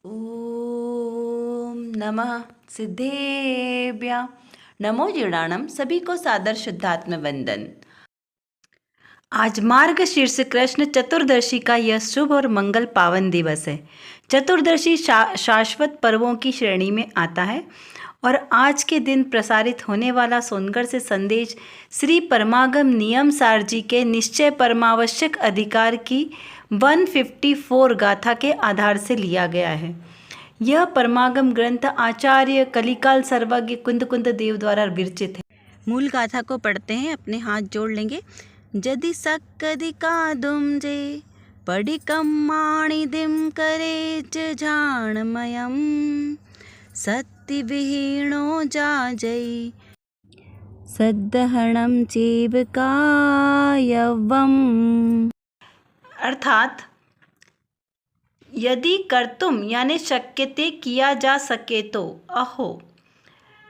ओम नमः सिद्धेभ्य नमो जीर्णाणम। सभी को सादर शुद्धात्म वंदन। आज मार्गशीर्ष कृष्ण चतुर्दशी का यह शुभ और मंगल पावन दिवस है। चतुर्दशी शाश्वत पर्वों की श्रेणी में आता है और आज के दिन प्रसारित होने वाला सोनगढ़ से संदेश श्री परमागम नियम सार जी के निश्चय परमावश्यक अधिकार की 154 गाथा के आधार से लिया गया है। यह परमागम ग्रंथ आचार्य कलिकाल सर्वज्ञ कुंद कुंद देव द्वारा विरचित है। मूल गाथा को पढ़ते हैं, अपने हाथ जोड़ लेंगे। जदि सक्कदिकादुम जे पडिकम्माणि दिम करे जाणमयम् सत्ति विहीणो जाजै सद्दहणं चेव कायवम्। अर्थात यदि कर्तुम यानी शक्यते किया जा सके तो अहो,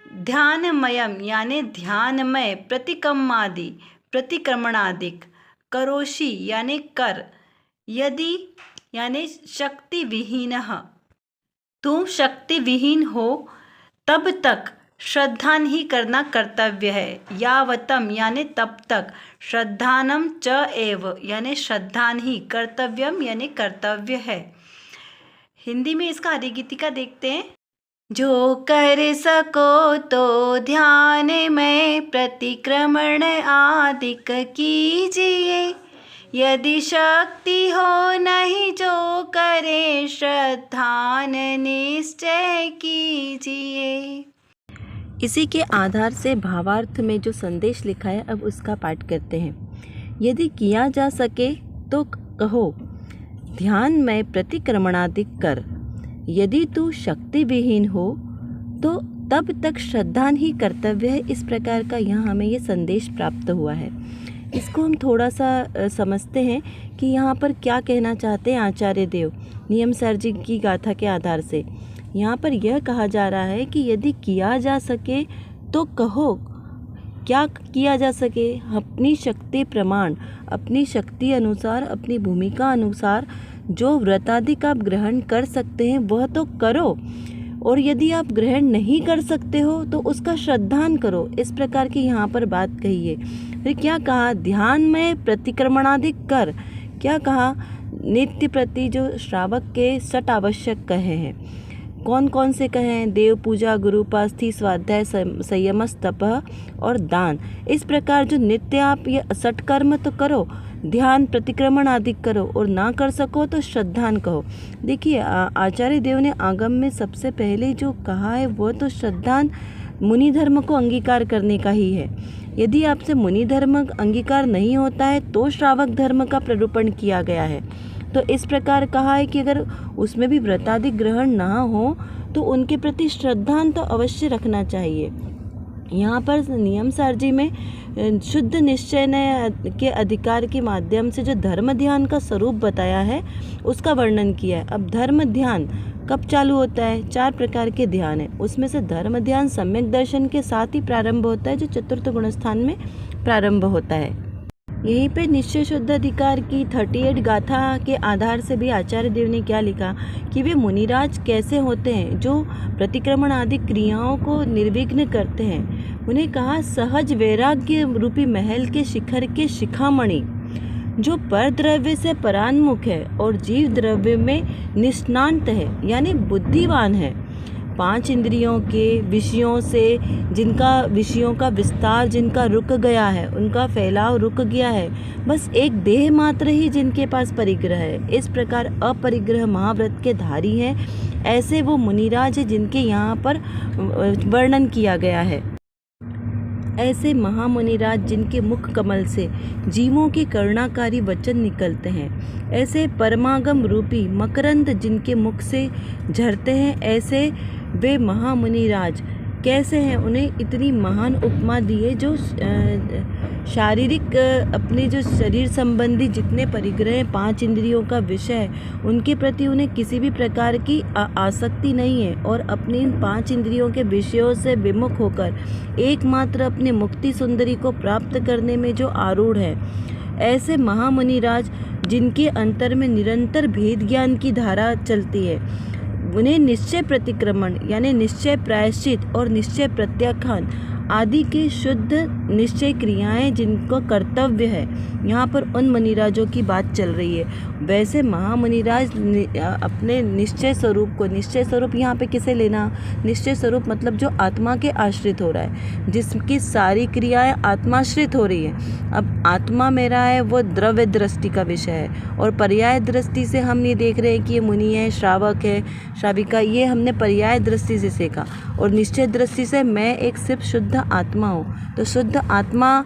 ध्यानमयम यानी ध्यानमय, प्रतिकम्मादि प्रतिक्रमणादिक, करोषि यानी कर, यदि यानी शक्ति विहीनः, तुम शक्ति विहीन हो तब तक श्रद्धान ही करना कर्तव्य है। यावतम यानी तब तक, श्रद्धानम च एव यानी श्रद्धान ही, कर्तव्यम यानी कर्तव्य है। हिंदी में इसका अधिगीतिका देखते हैं। जो कर सको तो ध्यान में प्रतिक्रमण आदिक कीजिए, यदि शक्ति हो नहीं जो करे श्रद्धान निश्चय कीजिए। इसी के आधार से भावार्थ में जो संदेश लिखा है, अब उसका पाठ करते हैं। यदि किया जा सके तो कहो, ध्यान में प्रतिक्रमणादिक कर, यदि तू शक्ति विहीन हो तो तब तक श्रद्धान ही कर्तव्य है। इस प्रकार का यहाँ हमें ये संदेश प्राप्त हुआ है। इसको हम थोड़ा सा समझते हैं कि यहाँ पर क्या कहना चाहते हैं आचार्य देव नियम सार जी की गाथा के आधार से। यहाँ पर यह कहा जा रहा है कि यदि किया जा सके तो कहो, क्या किया जा सके? अपनी शक्ति प्रमाण, अपनी शक्ति अनुसार, अपनी भूमिका अनुसार जो व्रतादिक आप ग्रहण कर सकते हैं वह तो करो, और यदि आप ग्रहण नहीं कर सकते हो तो उसका श्रद्धान करो। इस प्रकार की यहाँ पर बात कही है। फिर क्या कहा? ध्यान में प्रतिक्रमणादिक कर। क्या कहा? नित्य प्रति जो श्रावक के सट आवश्यक कहे हैं। कौन कौन से कहे हैं? देव पूजा, गुरुपास्थि, स्वाध्याय, संयमस, तपः और दान। इस प्रकार जो नित्य आप ये सटकर्म तो करो, ध्यान, प्रतिक्रमण आदि करो, और ना कर सको तो श्रद्धान कहो। देखिए, आचार्य देव ने आगम में सबसे पहले जो कहा है वह तो श्रद्धान मुनि धर्म को अंगीकार करने का ही है। यदि आपसे मुनि धर्म अंगीकार नहीं होता है तो श्रावक धर्म का प्ररूपण किया गया है। तो इस प्रकार कहा है कि अगर उसमें भी व्रतादि ग्रहण ना हो तो उनके प्रति श्रद्धान तो अवश्य रखना चाहिए। यहाँ पर नियम सार जी में शुद्ध निश्चय ने के अधिकार के माध्यम से जो धर्म ध्यान का स्वरूप बताया है उसका वर्णन किया है। अब धर्म ध्यान कब चालू होता है? 4 प्रकार के ध्यान है। उसमें से धर्म ध्यान सम्यक दर्शन के साथ ही प्रारंभ होता है, जो चतुर्थ गुणस्थान में प्रारंभ होता है। यहीं पे निश्चय शुद्ध अधिकार की 38 गाथा के आधार से भी आचार्य देव ने क्या लिखा कि वे मुनिराज कैसे होते हैं जो प्रतिक्रमण आदि क्रियाओं को निर्विघ्न करते हैं। उन्हें कहा, सहज वैराग्य रूपी महल के शिखर के शिखामणि जो पर द्रव्य से परान्मुख है और जीव द्रव्य में निष्णांत है, यानी बुद्धिवान है। 5 इंद्रियों के विषयों से जिनका विषयों का विस्तार जिनका रुक गया है, उनका फैलाव रुक गया है, बस एक देह मात्र ही जिनके पास परिग्रह है। इस प्रकार अपरिग्रह महाव्रत के धारी हैं। ऐसे वो मुनिराज हैं जिनके यहाँ पर वर्णन किया गया है। ऐसे महामुनिराज जिनके मुख कमल से जीवों के करुणाकारी वचन निकलते हैं, ऐसे परमागम रूपी मकरंद जिनके मुख से झरते हैं, ऐसे वे महामुनिराज कैसे हैं? उन्हें इतनी महान उपमा दी है जो शारीरिक अपने जो शरीर संबंधी जितने परिग्रह 5 इंद्रियों का विषय है उनके प्रति उन्हें किसी भी प्रकार की आसक्ति नहीं है, और अपनी इन 5 इंद्रियों के विषयों से विमुख होकर एकमात्र अपनी मुक्ति सुंदरी को प्राप्त करने में जो आरूढ़ है। ऐसे महामुनिराज जिनके अंतर में निरंतर भेद ज्ञान की धारा चलती है, उन्हें निश्चय प्रतिक्रमण यानी निश्चय प्रायश्चित और निश्चय प्रत्याख्यान आदि की शुद्ध निश्चय क्रियाएं जिनको कर्तव्य है, यहाँ पर उन मुनिराजों की बात चल रही है। वैसे महामुनिराज अपने निश्चय स्वरूप को, निश्चय स्वरूप यहाँ पे किसे लेना, निश्चय स्वरूप मतलब जो आत्मा के आश्रित हो रहा है, जिसकी सारी क्रियाएं आत्माश्रित हो रही है। अब आत्मा मेरा है वो द्रव्य दृष्टि का विषय है, और पर्याय दृष्टि से हम ये देख रहे हैं कि ये मुनि है, श्रावक है, श्राविका, ये हमने पर्याय दृष्टि से सीखा। और निश्चय दृष्टि से मैं एक सिर्फ शुद्ध आत्मा हूँ। तो शुद्ध आत्मा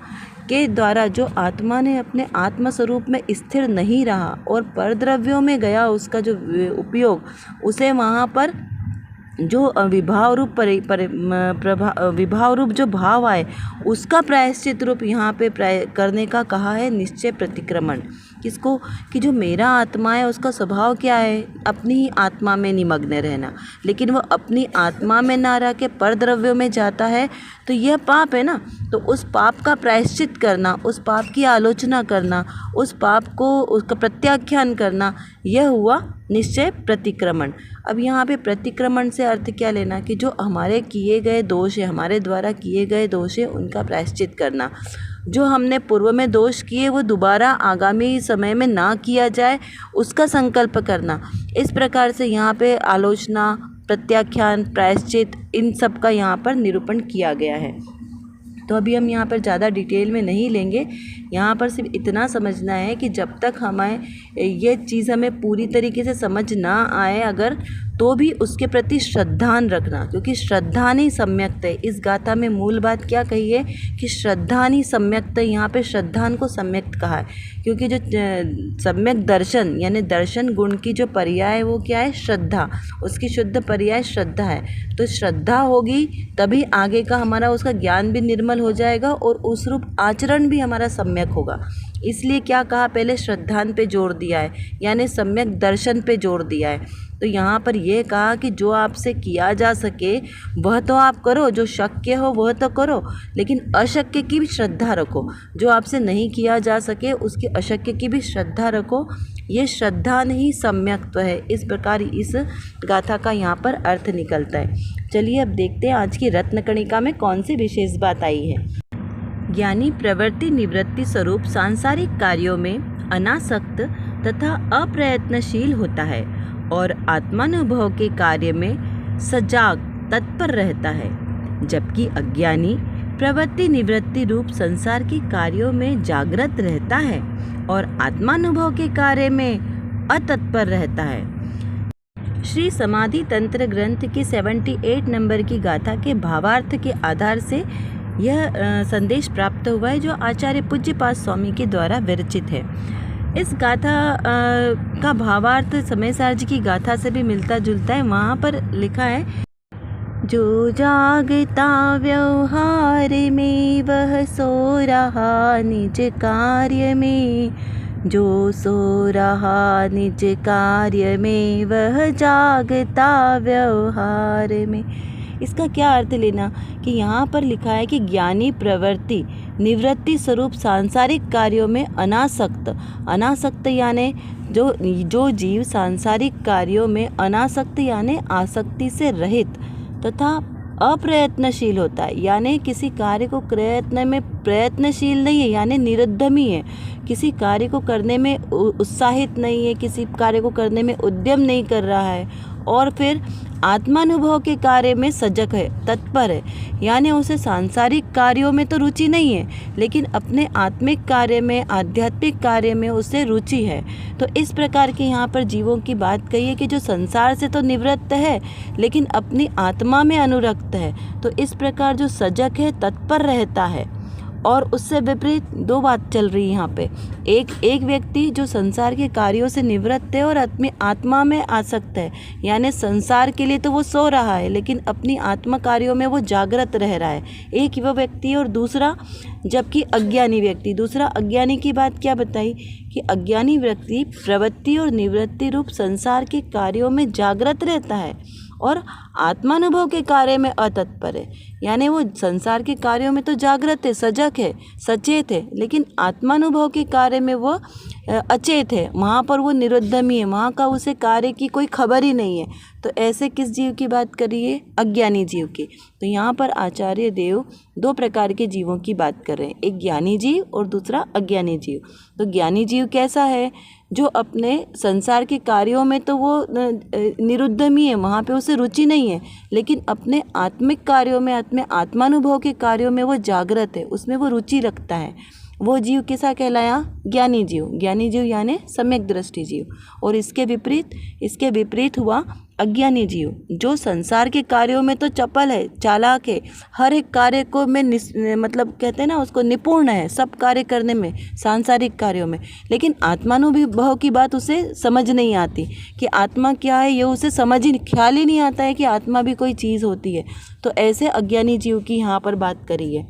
के द्वारा जो आत्मा ने अपने आत्म स्वरूप में स्थिर नहीं रहा और परद्रव्यों में गया, उसका जो उपयोग, उसे वहाँ पर जो विभाव रूप जो भाव आए उसका प्रायश्चित रूप यहाँ पे करने का कहा है निश्चय प्रतिक्रमण। किसको? कि जो मेरा आत्मा है उसका स्वभाव क्या है, अपनी ही आत्मा में निमग्न रहना, लेकिन वो अपनी आत्मा में ना रह के परद्रव्यों में जाता है, तो यह पाप है ना। तो उस पाप का प्रायश्चित करना, उस पाप की आलोचना करना, उस पाप को उसका प्रत्याख्यान करना, यह हुआ निश्चय प्रतिक्रमण। अब यहाँ पे प्रतिक्रमण से अर्थ क्या लेना कि जो हमारे किए गए दोष है, हमारे द्वारा किए गए दोष है, उनका प्रायश्चित करना। जो हमने पूर्व में दोष किए वो दोबारा आगामी समय में ना किया जाए, उसका संकल्प करना। इस प्रकार से यहाँ पे आलोचना, प्रत्याख्यान, प्रायश्चित, इन सब का यहाँ पर निरूपण किया गया है। तो अभी हम यहाँ पर ज़्यादा डिटेल में नहीं लेंगे। यहाँ पर सिर्फ इतना समझना है कि जब तक हमें ये चीज़ हमें पूरी तरीके से समझ ना आए अगर, तो भी उसके प्रति श्रद्धान रखना, क्योंकि श्रद्धान ही सम्यक्त है। इस गाथा में मूल बात क्या कही है कि श्रद्धान ही सम्यक्त है। यहाँ पे श्रद्धान को सम्यक्त कहा है, क्योंकि जो सम्यक दर्शन यानी दर्शन गुण की जो पर्याय है वो क्या है, श्रद्धा। उसकी शुद्ध पर्याय श्रद्धा है। तो श्रद्धा होगी तभी आगे का हमारा उसका ज्ञान भी निर्मल हो जाएगा और उस रूप आचरण भी हमारा सम्यक होगा। इसलिए क्या कहा, पहले श्रद्धान पे जोर दिया है, यानी सम्यक दर्शन पे जोर दिया है। तो यहाँ पर यह कहा कि जो आपसे किया जा सके वह तो आप करो, जो शक्य हो वह तो करो, लेकिन अशक्य की भी श्रद्धा रखो। जो आपसे नहीं किया जा सके उसकी अशक्य की भी श्रद्धा रखो। ये श्रद्धा नहीं सम्यक्त्व है। इस प्रकार इस गाथा का यहाँ पर अर्थ निकलता है। चलिए अब देखते हैं आज की रत्नकणिका में कौन सी विशेष बात आई है। ज्ञानी प्रवृत्ति निवृत्ति स्वरूप सांसारिक कार्यों में अनासक्त तथा अप्रयत्नशील होता है और आत्मानुभव के कार्य में सजाग तत्पर रहता है, जबकि अज्ञानी प्रवृत्ति निवृत्ति रूप संसार के कार्यों में जागृत रहता है और आत्मानुभव के कार्य में अतत्पर रहता है। श्री समाधि तंत्र ग्रंथ के 78 नंबर की गाथा के भावार्थ के आधार से यह संदेश प्राप्त हुआ है, जो आचार्य पूज्यपाद स्वामी के द्वारा विरचित है। इस गाथा का भावार्थ समय सार जी की गाथा से भी मिलता जुलता है। वहाँ पर लिखा है, जो जागता व्यवहार में वह सो रहा निज कार्य में, जो सो रहा निज कार्य में वह जागता व्यवहार में। इसका क्या अर्थ लेना कि यहाँ पर लिखा है कि ज्ञानी प्रवृत्ति निवृत्ति स्वरूप सांसारिक कार्यों में अनासक्त यानी जो जीव सांसारिक कार्यों में अनासक्त यानी आसक्ति से रहित तथा अप्रयत्नशील होता है, यानी किसी कार्य को प्रयत्न में प्रयत्नशील नहीं है, यानी निरुद्यमी है, किसी कार्य को करने में उत्साहित नहीं है, किसी कार्य को करने में उद्यम नहीं कर रहा है, और फिर आत्मानुभव के कार्य में सजग है, तत्पर है, यानी उसे सांसारिक कार्यों में तो रुचि नहीं है, लेकिन अपने आत्मिक कार्य में, आध्यात्मिक कार्य में उसे रुचि है। तो इस प्रकार के यहाँ पर जीवों की बात कही है कि जो संसार से तो निवृत्त है लेकिन अपनी आत्मा में अनुरक्त है। तो इस प्रकार जो सजग है, तत्पर रहता है। और उससे विपरीत दो बात चल रही है यहाँ पे। एक व्यक्ति जो संसार के कार्यों से निवृत्त है और अपनी आत्मा में आसक्त है, यानी संसार के लिए तो वो सो रहा है लेकिन अपनी आत्मा कार्यों में वो जागृत रह रहा है, एक वो व्यक्ति। और दूसरा जबकि अज्ञानी व्यक्ति, दूसरा अज्ञानी की बात क्या बताई कि अज्ञानी व्यक्ति प्रवृत्ति और निवृत्ति रूप संसार के कार्यों में जागृत रहता है और आत्मानुभव के कार्य में अतत्पर है। यानी वो संसार के कार्यों में तो जागृत है, सजग है, सचेत है, लेकिन आत्मानुभव के कार्य में वो अचेत है, वहाँ पर वो निरुद्यमी है, वहाँ का उसे कार्य की कोई खबर ही नहीं है। तो ऐसे किस जीव की बात करिए? अज्ञानी जीव की। तो यहाँ पर आचार्य देव दो प्रकार के जीवों की बात कर रहे हैं, एक ज्ञानी जीव और दूसरा अज्ञानी जीव। तो ज्ञानी जीव कैसा है? जो अपने संसार के कार्यों में तो वो निरुद्यमी है, वहाँ पे उसे रुचि नहीं है, लेकिन अपने आत्मिक कार्यों में, अपने आत्मानुभव के कार्यों में वो जागृत है, उसमें वो रुचि रखता है। वो जीव कैसा कहलाया? ज्ञानी जीव। ज्ञानी जीव यानी सम्यक दृष्टि जीव। और इसके विपरीत हुआ अज्ञानी जीव, जो संसार के कार्यों में तो चपल है, चालाक है, हर एक कार्य को में मतलब कहते हैं ना, उसको निपुण है सब कार्य करने में, सांसारिक कार्यों में, लेकिन आत्मानुभव की बात उसे समझ नहीं आती कि आत्मा क्या है, ये उसे ख्याल ही नहीं आता है कि आत्मा भी कोई चीज़ होती है। तो ऐसे अज्ञानी जीव की यहाँ पर बात करी है।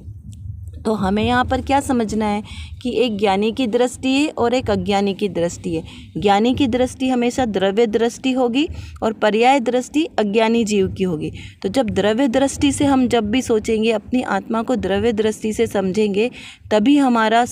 तो हमें यहाँ पर क्या समझना है कि एक ज्ञानी की दृष्टि है और एक अज्ञानी की दृष्टि है। ज्ञानी की दृष्टि हमेशा द्रव्य दृष्टि होगी और पर्याय दृष्टि अज्ञानी जीव की होगी। तो जब द्रव्य दृष्टि से हम जब भी सोचेंगे, अपनी आत्मा को द्रव्य दृष्टि से समझेंगे, तभी हमारा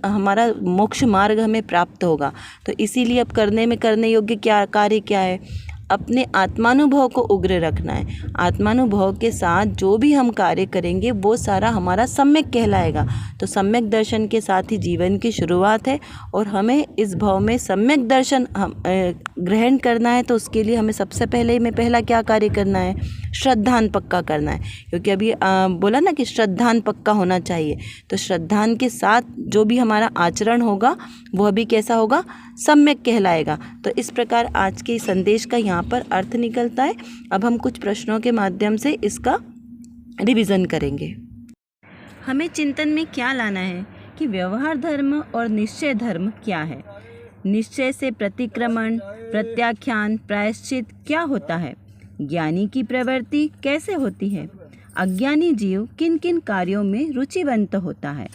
हमारा मोक्ष मार्ग हमें प्राप्त होगा। तो इसीलिए अब करने योग्य कार्य क्या है? अपने आत्मानुभव को उग्र रखना है। आत्मानुभव के साथ जो भी हम कार्य करेंगे वो सारा हमारा सम्यक कहलाएगा। तो सम्यक दर्शन के साथ ही जीवन की शुरुआत है, और हमें इस भाव में सम्यक दर्शन ग्रहण करना है। तो उसके लिए हमें सबसे पहला क्या कार्य करना है? श्रद्धान पक्का करना है, क्योंकि अभी बोला ना कि श्रद्धान पक्का होना चाहिए। तो श्रद्धान के साथ जो भी हमारा आचरण होगा वह भी कैसा होगा? सम्यक कहलाएगा। तो इस प्रकार आज के संदेश का यहाँ पर अर्थ निकलता है। अब हम कुछ प्रश्नों के माध्यम से इसका रिवीजन करेंगे। हमें चिंतन में क्या लाना है कि व्यवहार धर्म और निश्चय धर्म क्या है? निश्चय से प्रतिक्रमण, प्रत्याख्यान, प्रायश्चित क्या होता है? ज्ञानी की प्रवृत्ति कैसे होती है? अज्ञानी जीव किन किन कार्यों में रुचिवंत होता है?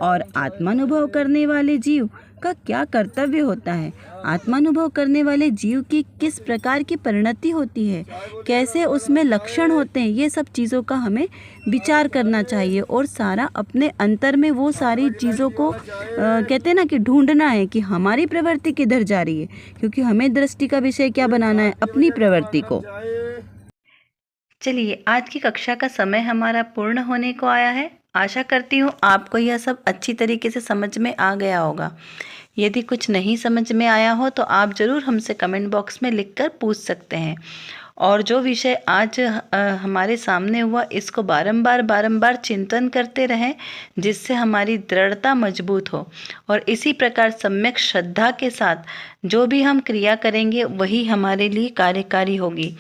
और आत्मानुभव करने वाले जीव का क्या कर्तव्य होता है? आत्मानुभव करने वाले जीव की किस प्रकार की परिणति होती है? कैसे उसमें लक्षण होते हैं? ये सब चीज़ों का हमें विचार करना चाहिए, और सारा अपने अंतर में वो सारी चीज़ों को कहते हैं ना कि ढूंढना है कि हमारी प्रवृत्ति किधर जा रही है, क्योंकि हमें दृष्टि का विषय क्या बनाना है? अपनी प्रवृत्ति को। चलिए, आज की कक्षा का समय हमारा पूर्ण होने को आया है। आशा करती हूँ आपको यह सब अच्छी तरीके से समझ में आ गया होगा। यदि कुछ नहीं समझ में आया हो तो आप ज़रूर हमसे कमेंट बॉक्स में लिखकर पूछ सकते हैं। और जो विषय आज हमारे सामने हुआ, इसको बारंबार चिंतन करते रहें, जिससे हमारी दृढ़ता मजबूत हो। और इसी प्रकार सम्यक श्रद्धा के साथ जो भी हम क्रिया करेंगे वही हमारे लिए कार्यकारी होगी।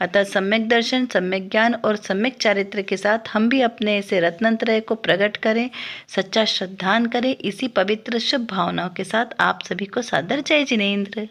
अतः सम्यक दर्शन, सम्यक ज्ञान और सम्यक चारित्र के साथ हम भी अपने ऐसे रत्नत्रय को प्रकट करें, सच्चा श्रद्धान करें। इसी पवित्र शुभ भावनाओं के साथ आप सभी को सादर जय जिनेंद्र।